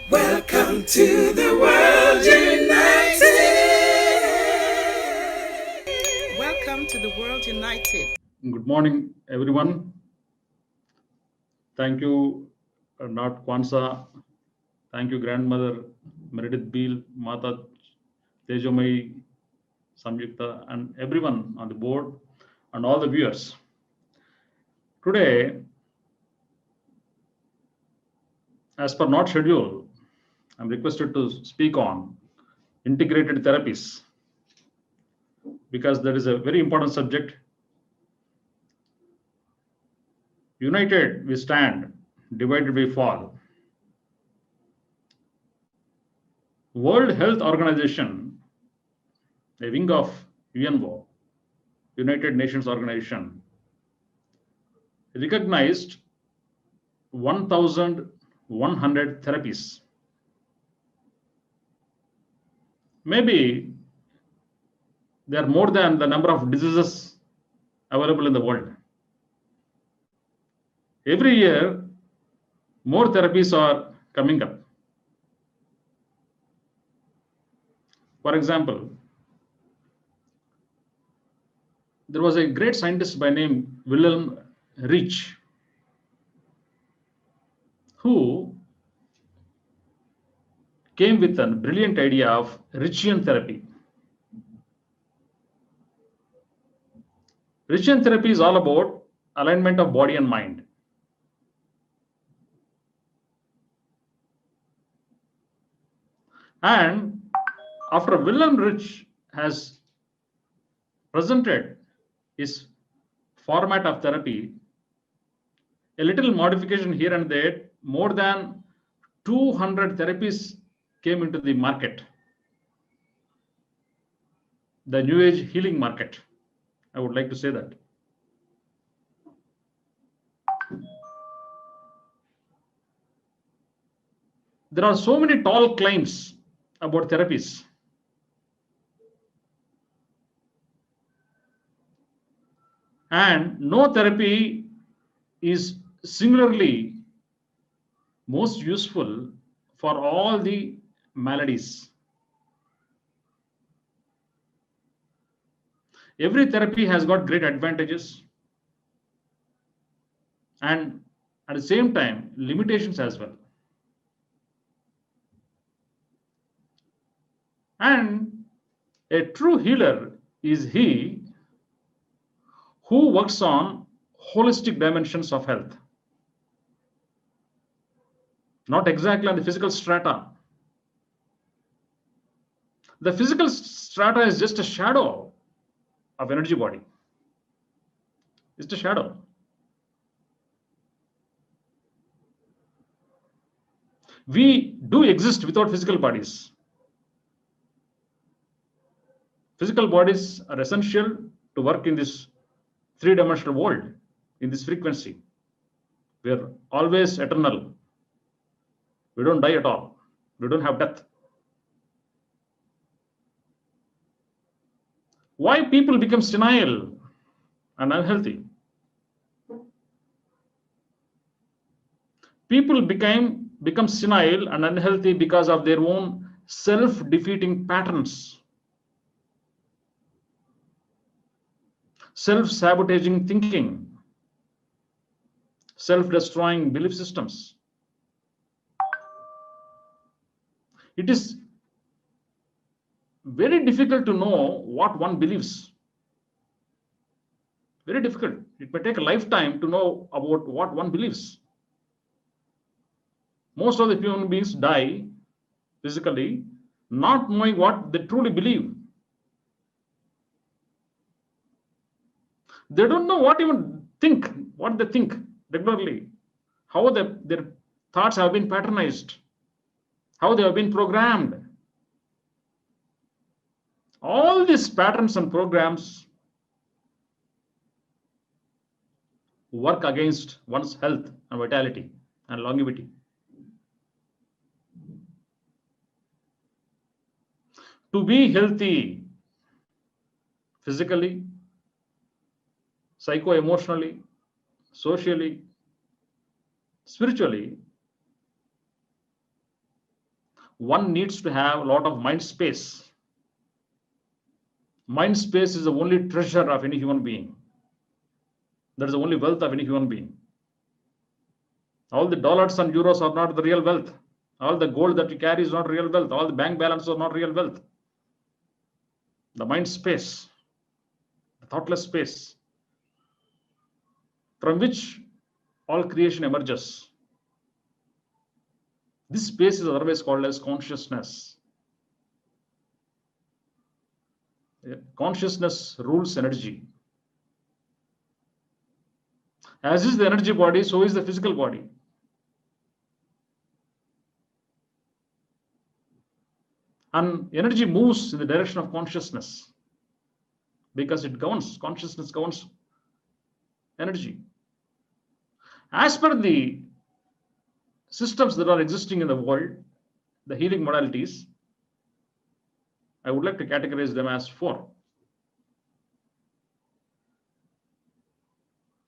Welcome to the World United. Welcome to the World United. Good morning, everyone. Thank you, Not Kwanzaa. Thank you, Grandmother Meredith Beal, Mata Tejomai, Samyukta, and everyone on the board and all the viewers. Today, as per not schedule, I'm requested to speak on integrated therapies because that is a very important subject. United we stand, divided we fall. World Health Organization, a wing of UNO, United Nations Organization, recognized 1,100 therapies. Maybe there are more than the number of diseases available in the world. Every year, more therapies are coming up. For example, there was a great scientist by name Wilhelm Reich, who came with a brilliant idea of Richian therapy. Richian therapy is all about alignment of body and mind. And after Wilhelm Reich has presented his format of therapy, a little modification here and there, more than 200 therapies came into the market. The new age healing market, I would like to say that. There are so many tall claims about therapies. And no therapy is singularly most useful for all the maladies. Every therapy has got great advantages and at the same time limitations as well. And a true healer is he who works on holistic dimensions of health, not exactly on the physical strata. The physical strata is just a shadow of energy body. It's a shadow. We do exist without physical bodies. Physical bodies are essential to work in this three-dimensional world, in this frequency. We are always eternal. We don't die at all. We don't have death. Why people become senile and unhealthy? People become senile and unhealthy because of their own self-defeating patterns, self-sabotaging thinking, self-destroying belief systems. It is very difficult to know what one believes. Very difficult. It may take a lifetime to know about what one believes. Most of the human beings die physically not knowing what they truly believe. They don't know what they think regularly, how their thoughts have been patternized, how they have been programmed. All these patterns and programs work against one's health and vitality and longevity. To be healthy physically, psycho-emotionally, socially, spiritually, one needs to have a lot of mind space. Mind space is the only treasure of any human being. That is the only wealth of any human being. All the dollars and euros are not the real wealth. All the gold that you carry is not real wealth. All the bank balances are not real wealth. The mind space, the thoughtless space, from which all creation emerges. This space is otherwise called as consciousness. Consciousness rules energy. As is the energy body, so is the physical body. And energy moves in the direction of consciousness because it governs, consciousness governs energy. As per the systems that are existing in the world, the healing modalities, I would like to categorize them as 4.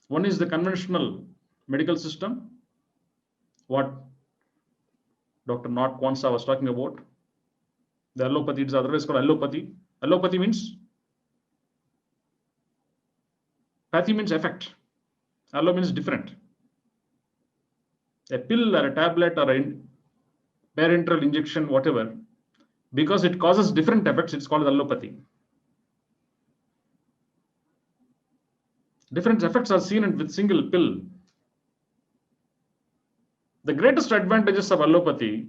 One is the conventional medical system, what Dr. Not Kwanzaa was talking about. The allopathy is otherwise called allopathy. Allopathy means, pathy means effect. Allo means different. A pill or a tablet or a parenteral injection, whatever, because it causes different effects, it's called allopathy. Different effects are seen with single pill. The greatest advantages of allopathy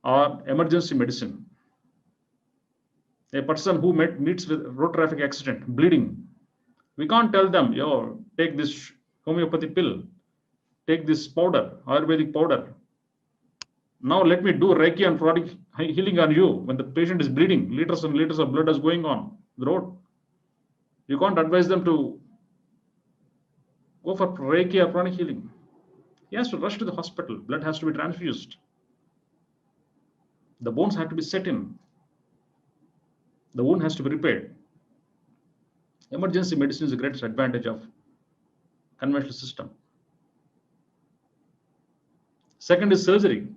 are emergency medicine. A person who meets with road traffic accident, bleeding, we can't tell them, yo, take this homeopathy pill, take this powder, Ayurvedic powder. Now let me do Reiki and pranic healing on you when the patient is bleeding, liters and liters of blood is going on the road. You can't advise them to go for Reiki or pranic healing. He has to rush to the hospital. Blood has to be transfused. The bones have to be set in. The wound has to be repaired. Emergency medicine is the greatest advantage of conventional system. Second is surgery.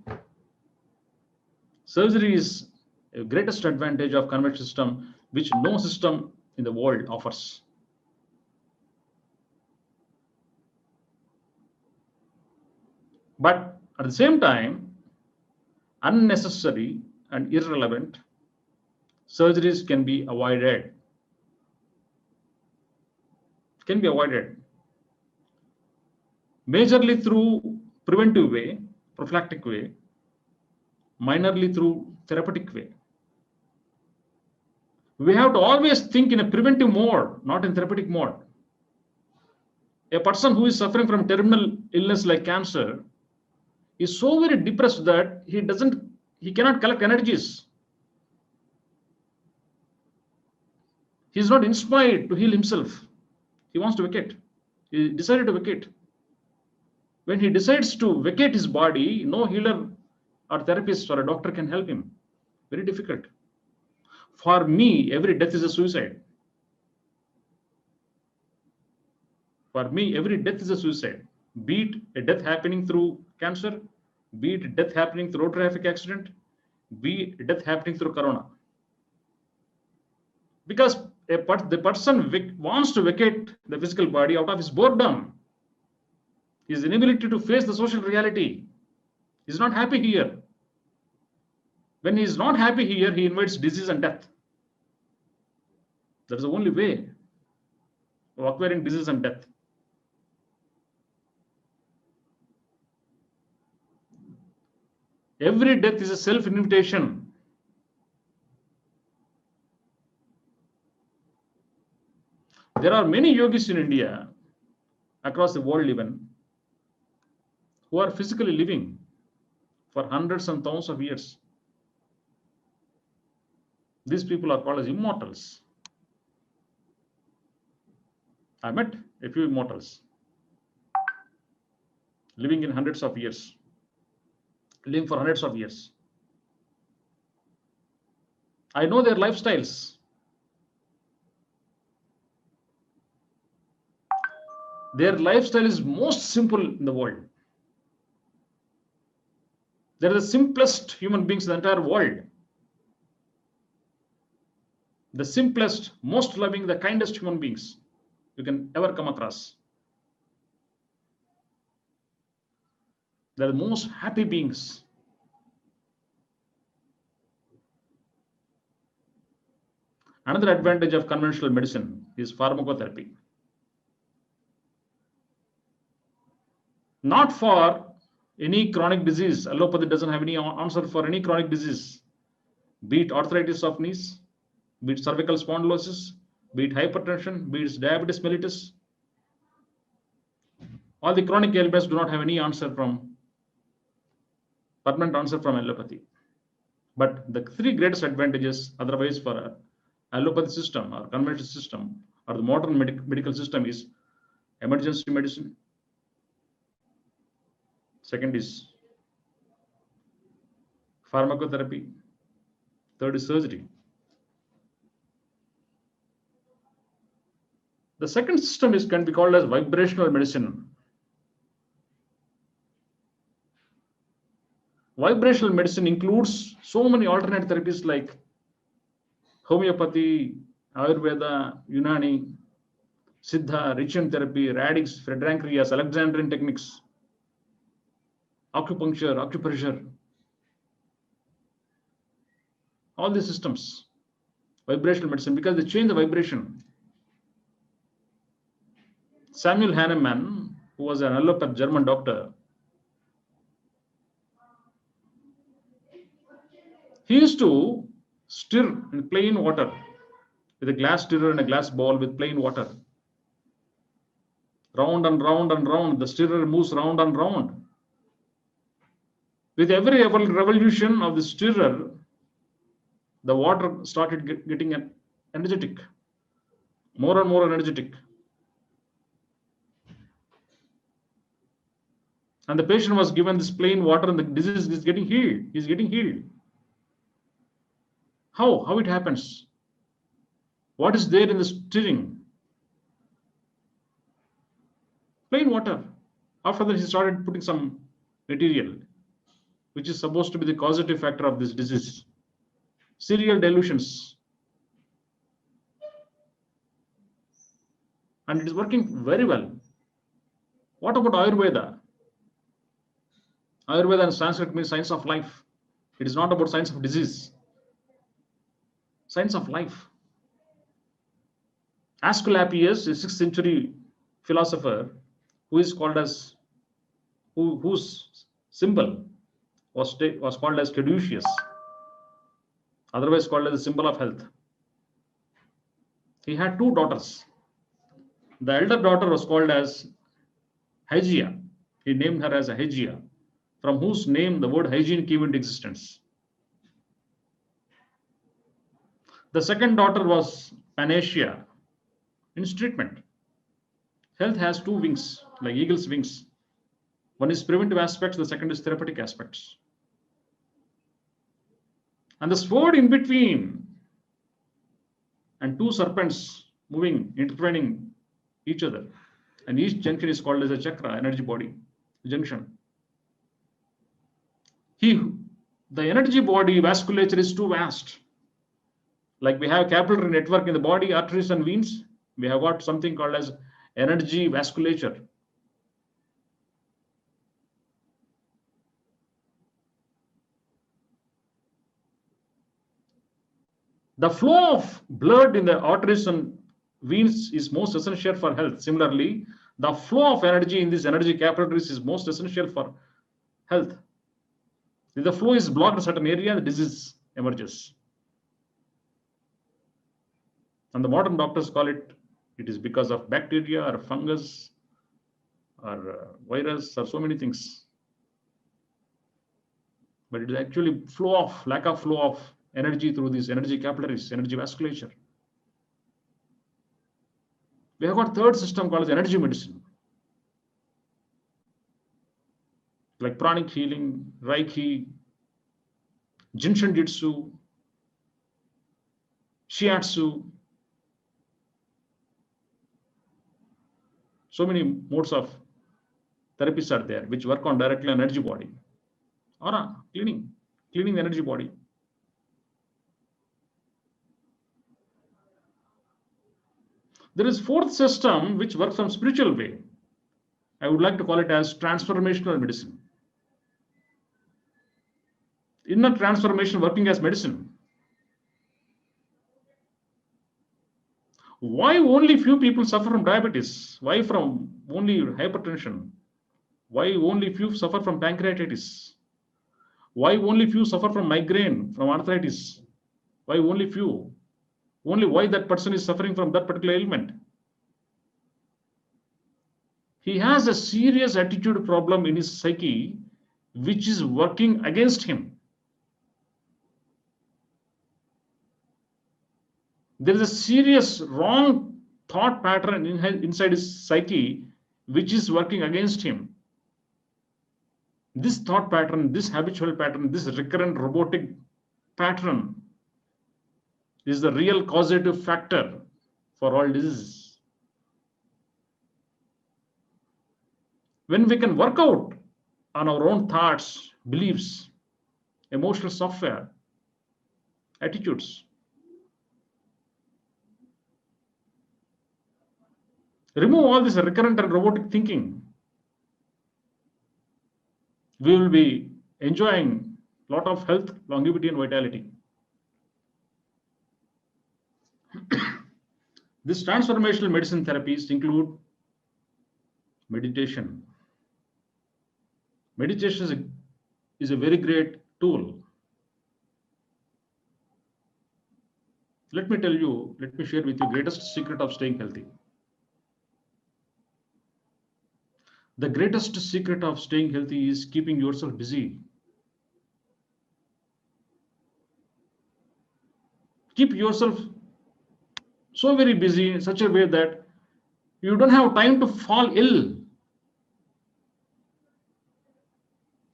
Surgery is the greatest advantage of conventional system, which no system in the world offers. But at the same time, unnecessary and irrelevant surgeries can be avoided. Can be avoided majorly through preventive way, prophylactic way, minorly through therapeutic way. We have to always think in a preventive mode, not in therapeutic mode. A person who is suffering from terminal illness like cancer is so very depressed that he cannot collect energies. He is not inspired to heal himself. He wants to vacate. He decided to vacate. When he decides to vacate his body, no healer or therapist or a doctor can help him. Very difficult. For me, every death is a suicide. For me, every death is a suicide. Be it a death happening through cancer, be it death happening through road traffic accident, be it death happening through corona. Because the person wants to vacate the physical body out of his boredom, his inability to face the social reality. He's not happy here. When he's not happy here, he invites disease and death. That's the only way of acquiring disease and death. Every death is a self-invitation. There are many yogis in India, across the world even, who are physically living for hundreds and thousands of years. These people are called as immortals. I met a few immortals living in hundreds of years, living for hundreds of years. I know their lifestyles. Their lifestyle is most simple in the world. They're the simplest human beings in the entire world. The simplest, most loving, the kindest human beings you can ever come across. They're the most happy beings. Another advantage of conventional medicine is pharmacotherapy. Not for any chronic disease. Allopathy doesn't have any answer for any chronic disease, be it arthritis of knees, be it cervical spondylosis, be it hypertension, be it diabetes mellitus. All the chronic ailments do not have any permanent answer from allopathy. But the three greatest advantages otherwise for a allopathy system or conventional system or the modern medical system is emergency medicine. Second is pharmacotherapy. Third is surgery. The second system can be called as vibrational medicine. Vibrational medicine includes so many alternate therapies like homeopathy, Ayurveda, Unani, Siddha, Richian therapy, Radix, Frederankrias, Alexandrian techniques, acupuncture, acupressure. All these systems, vibrational medicine, because they change the vibration. Samuel Hahnemann, who was an allopath German doctor, he used to stir in plain water with a glass stirrer and a glass bowl with plain water. Round and round and round, the stirrer moves round and round. With every revolution of the stirrer, the water started getting energetic, more and more energetic. And the patient was given this plain water and the disease is getting healed. He's getting healed. How it happens? What is there in the stirring? Plain water. After that, he started putting some material, which is supposed to be the causative factor of this disease. Cereal dilutions. And it is working very well. What about Ayurveda? Ayurveda in Sanskrit means science of life. It is not about science of disease. Science of life. Asclepius, a 6th century philosopher, whose symbol was called as caduceus, otherwise called as the symbol of health. He had 2 daughters. The elder daughter was called as Hygeia. He named her as Hygeia, from whose name the word hygiene came into existence. The second daughter was Panacea. In treatment, health has 2 wings, like eagle's wings. One is preventive aspects, the second is therapeutic aspects. And the sword in between, and 2 serpents moving, intertwining each other. And each junction is called as a chakra, energy body, junction. The energy body vasculature is too vast. Like we have capillary network in the body, arteries and veins, we have got something called as energy vasculature. The flow of blood in the arteries and veins is most essential for health. Similarly, the flow of energy in these energy capillaries is most essential for health. If the flow is blocked in a certain area, the disease emerges. And the modern doctors call it is because of bacteria or fungus or virus or so many things. But it is actually lack of flow of energy through these energy capillaries, energy vasculature. We have got 3rd system called as energy medicine, like pranic healing, Reiki, Jinshin Jitsu, Shiatsu. So many modes of therapies are there which work on directly on energy body. Aura, cleaning the energy body. There is fourth system which works from spiritual way. I would like to call it as transformational medicine. Inner transformation working as medicine. Why only few people suffer from diabetes? Why from only hypertension? Why only few suffer from pancreatitis? Why only few suffer from migraine, from arthritis? Why only few? Only why that person is suffering from that particular ailment? He has a serious attitude problem in his psyche which is working against him. There is a serious wrong thought pattern inside his psyche which is working against him. This thought pattern, this habitual pattern, this recurrent robotic pattern is the real causative factor for all diseases. When we can work out on our own thoughts, beliefs, emotional software, attitudes, remove all this recurrent and robotic thinking, we will be enjoying a lot of health, longevity, and vitality. These transformational medicine therapies include meditation. Meditation is a very great tool. Let me share with you the greatest secret of staying healthy. The greatest secret of staying healthy is keeping yourself busy. Keep yourself so very busy in such a way that you don't have time to fall ill.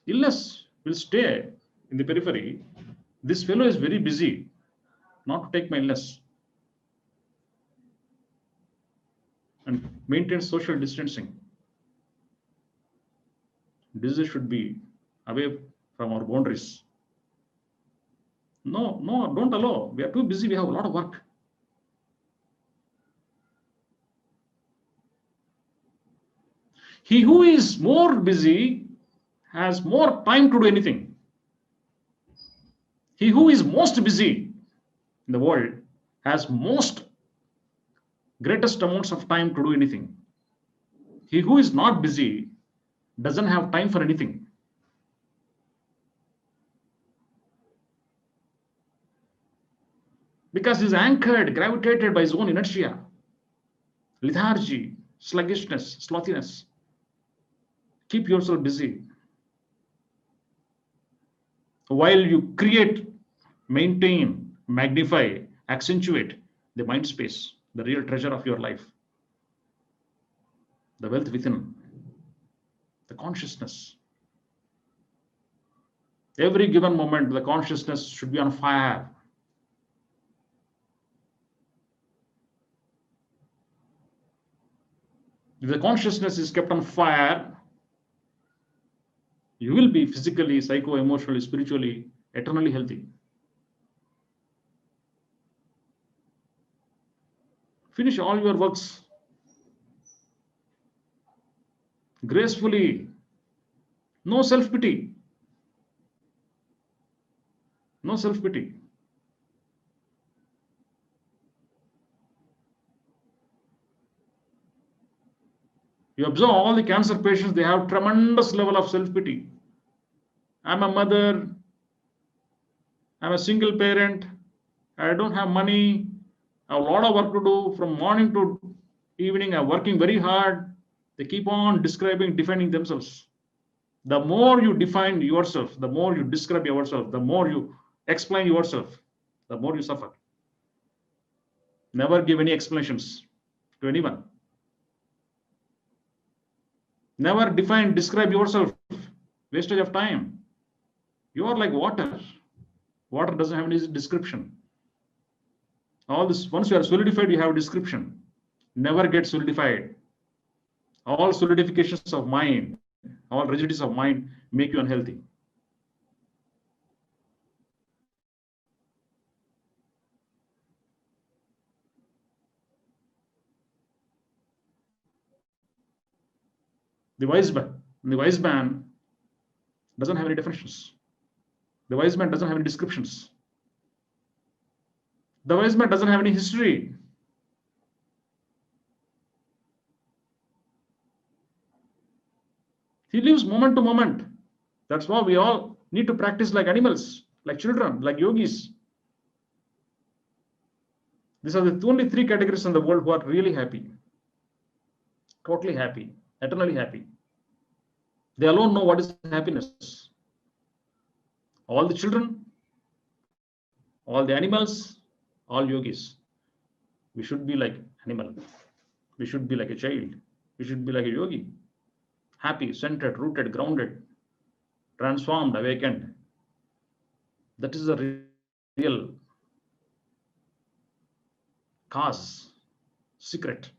Illness will stay in the periphery. This fellow is very busy, not to take my illness. And maintain social distancing. Disease should be away from our boundaries. No, don't allow. We are too busy. We have a lot of work. He who is more busy has more time to do anything. He who is most busy in the world has greatest amounts of time to do anything. He who is not busy doesn't have time for anything. Because he's anchored, gravitated by his own inertia, lethargy, sluggishness, slothiness. Keep yourself busy. While you create, maintain, magnify, accentuate the mind space, the real treasure of your life, the wealth within, the consciousness. Every given moment, the consciousness should be on fire. If the consciousness is kept on fire, you will be physically, psycho-emotionally, spiritually, eternally healthy. Finish all your works gracefully. No self-pity. No self-pity. You observe all the cancer patients, they have tremendous level of self-pity. I'm a mother, I'm a single parent, I don't have money, I have a lot of work to do from morning to evening, I'm working very hard. They keep on defining themselves. The more you define yourself, the more you describe yourself, the more you explain yourself, the more you suffer. Never give any explanations to anyone. Never describe yourself. Wastage of time. You are like water. Water doesn't have any description. All this, once you are solidified, you have a description. Never get solidified. All solidifications of mind, all rigidities of mind make you unhealthy. The wise man doesn't have any definitions. The wise man doesn't have any descriptions. The wise man doesn't have any history. He lives moment to moment. That's why we all need to practice like animals, like children, like yogis. These are the only three categories in the world who are really happy, totally happy, eternally happy. They alone know what is happiness. All the children, all the animals, all yogis. We should be like animal. We should be like a child. We should be like a yogi. Happy, centered, rooted, grounded, transformed, awakened. That is the real cause, secret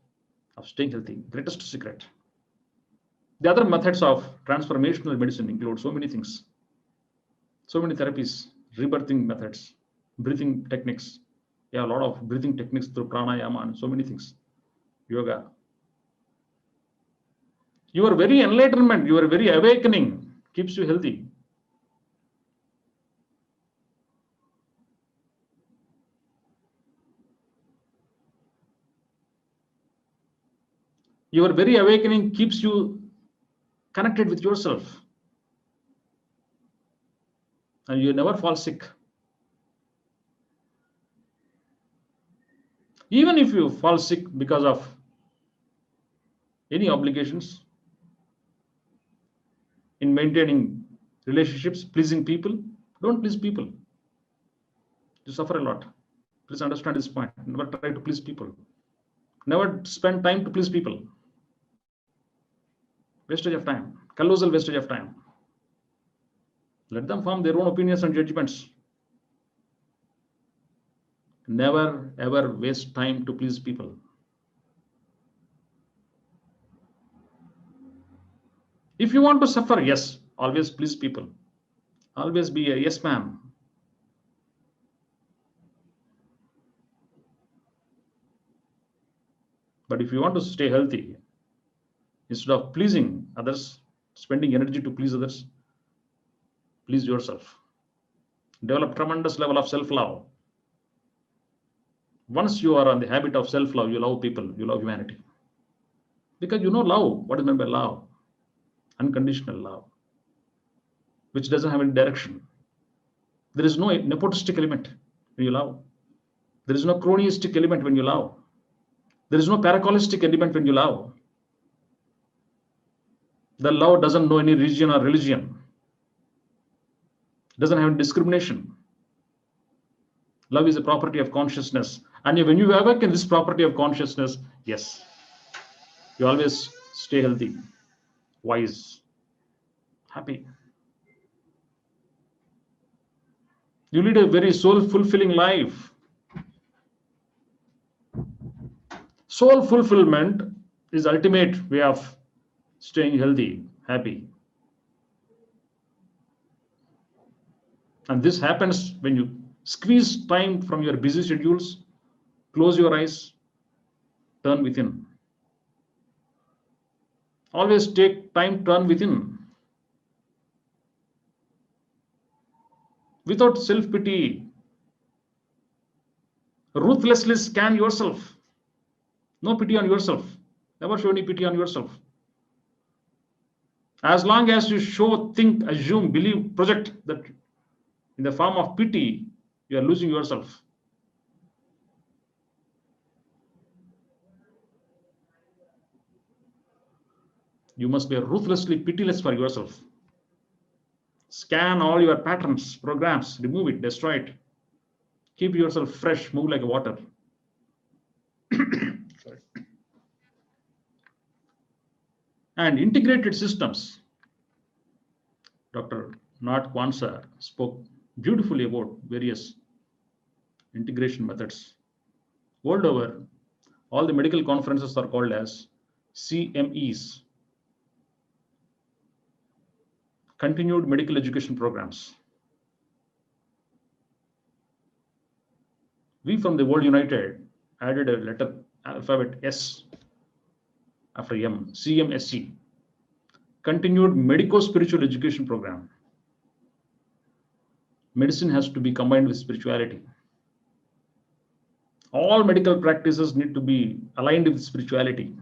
of staying healthy, greatest secret. The other methods of transformational medicine include so many things, so many therapies, rebirthing methods, breathing techniques. Yeah, a lot of breathing techniques through pranayama and so many things, yoga. Your very enlightenment, your very awakening keeps you healthy. Your very awakening keeps you connected with yourself. And you never fall sick. Even if you fall sick because of any obligations in maintaining relationships, pleasing people, don't please people. You suffer a lot. Please understand this point. Never try to please people. Never spend time to please people. Wastage of time. Colossal wastage of time. Let them form their own opinions and judgments. Never ever waste time to please people. If you want to suffer, yes, always please people. Always be a yes man. But if you want to stay healthy, instead of pleasing others, spending energy to please others, please yourself. Develop tremendous level of self-love. Once you are on the habit of self-love, you love people, you love humanity. Because you know love. What is meant by love? Unconditional love, which doesn't have any direction. There is no nepotistic element when you love. There is no cronyistic element when you love. There is no paracolistic element when you love. The love doesn't know any region or religion. Doesn't have any discrimination. Love is a property of consciousness. And when you awaken this property of consciousness, yes, you always stay healthy, wise, happy. You lead a very soul-fulfilling life. Soul fulfillment is the ultimate way of staying healthy, happy. And this happens when you squeeze time from your busy schedules, close your eyes, turn within. Always take time, turn within. Without self-pity, ruthlessly scan yourself. No pity on yourself. Never show any pity on yourself. As long as you show, think, assume, believe, project that in the form of pity, you are losing yourself. You must be ruthlessly pitiless for yourself. Scan all your patterns, programs, remove it, destroy it. Keep yourself fresh, move like water. Sorry. And integrated systems. Dr. Nat Kwanzaa spoke beautifully about various integration methods. World over, all the medical conferences are called as CMEs, continued medical education programs. We from the World United added a letter alphabet S after M, CMSC, continued medico-spiritual education program. Medicine has to be combined with spirituality. All medical practices need to be aligned with spirituality.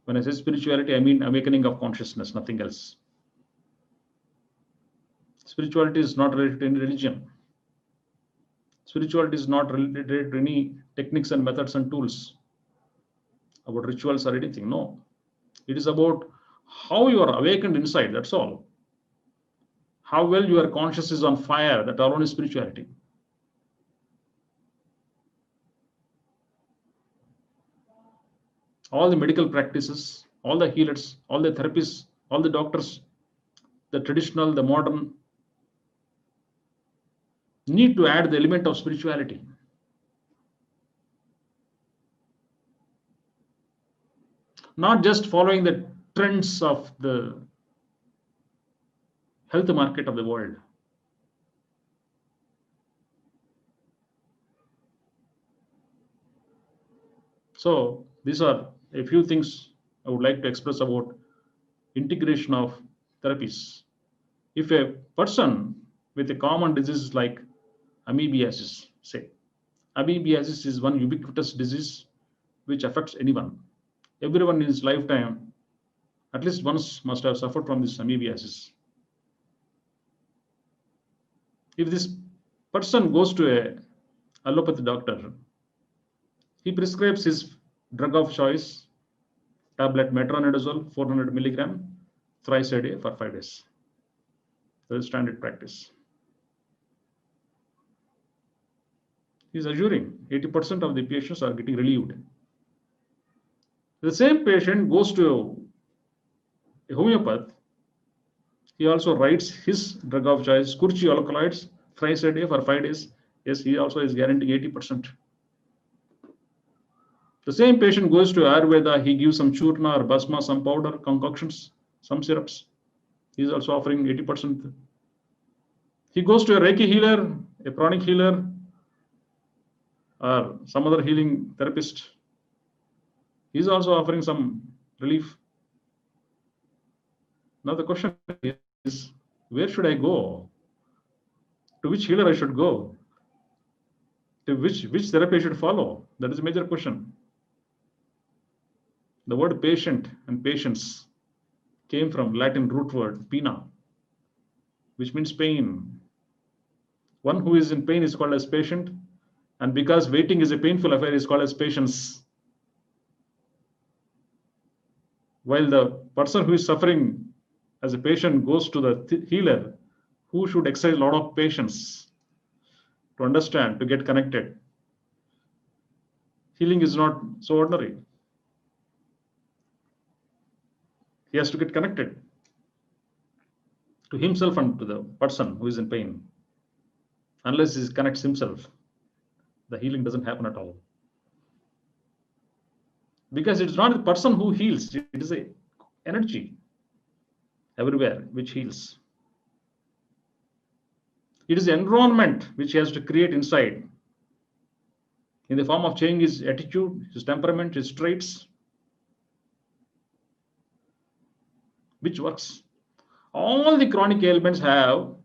When I say spirituality, I mean awakening of consciousness, nothing else. Spirituality is not related to any religion. Spirituality is not related to any techniques and methods and tools, about rituals or anything. No. It is about how you are awakened inside, that's all. How well your conscious is on fire, that alone is spirituality. All the medical practices, all the healers, all the therapists, all the doctors, the traditional, the modern, need to add the element of spirituality. Not just following the trends of the health market of the world. So these are a few things I would like to express about integration of therapies. If a person with a common disease like amoebiasis, say, amoebiasis is one ubiquitous disease which affects anyone. Everyone in his lifetime, at least once, must have suffered from this amoebiasis. If this person goes to a allopathy doctor, he prescribes his drug of choice, tablet metronidazole, 400 milligram, thrice a day for 5 days. That is standard practice. He is assuring 80% of the patients are getting relieved. The same patient goes to a homeopath. He also writes his drug of choice, Kurchi alkaloids, thrice a day for 5 days. Yes, he also is guaranteeing 80%. The same patient goes to Ayurveda, he gives some churna or basma, some powder, concoctions, some syrups. He is also offering 80%. He goes to a Reiki healer, a pranic healer, or some other healing therapist. He is also offering some relief. Now the question is, where should I go? To which healer I should go? To which therapy I should follow? That is a major question. The word patient and patience came from Latin root word pena, which means pain. One who is in pain is called as patient, and because waiting is a painful affair, is called as patience. While the person who is suffering as a patient goes to the healer, who should exercise a lot of patience to understand, to get connected. Healing is not so ordinary. He has to get connected to himself and to the person who is in pain. Unless he connects himself, the healing doesn't happen at all. Because it's not the person who heals, it is an energy everywhere which heals. It is the environment which he has to create inside in the form of changing his attitude, his temperament, his traits, which works. All the chronic ailments have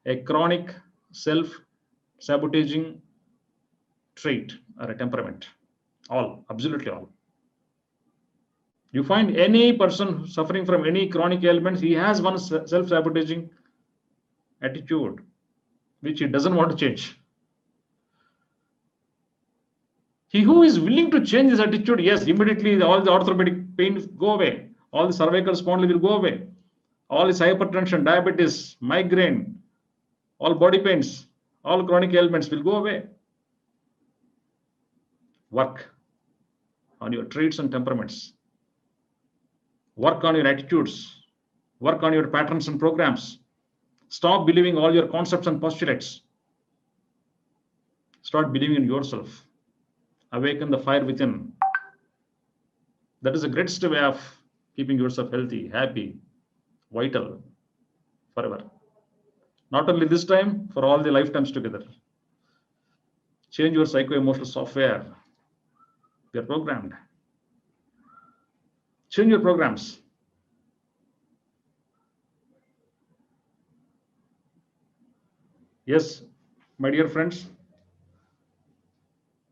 a chronic self-sabotaging trait or a temperament. All, absolutely all. You find any person suffering from any chronic ailments, he has one self-sabotaging attitude, which he doesn't want to change. He who is willing to change his attitude, yes, immediately all the orthopedic pain go away. All the cervical spondylitis will go away. All this hypertension, diabetes, migraine, all body pains, all chronic ailments will go away. Work on your traits and temperaments. Work on your attitudes. Work on your patterns and programs. Stop believing all your concepts and postulates. Start believing in yourself. Awaken the fire within. That is the greatest way of keeping yourself healthy, happy, vital, forever. Not only this time, for all the lifetimes together. Change your psycho-emotional software. We are programmed. Change your programs. Yes, my dear friends,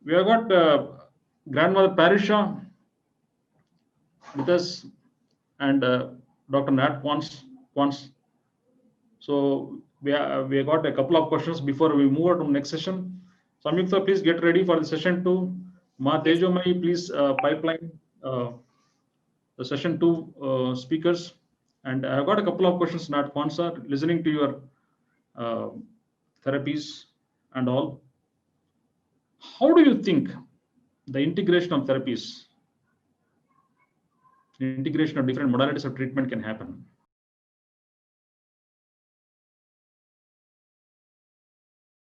we have got grandmother Parisha with us and Dr. Nat Quants. So we have got a couple of questions before we move on to the next session. Samyukta, please get ready for the session 2. Ma Tejomai, please pipeline the session 2 speakers. And I've got a couple of questions, Nat Quants, listening to your therapies and all. How do you think the integration of therapies, integration of different modalities of treatment can happen?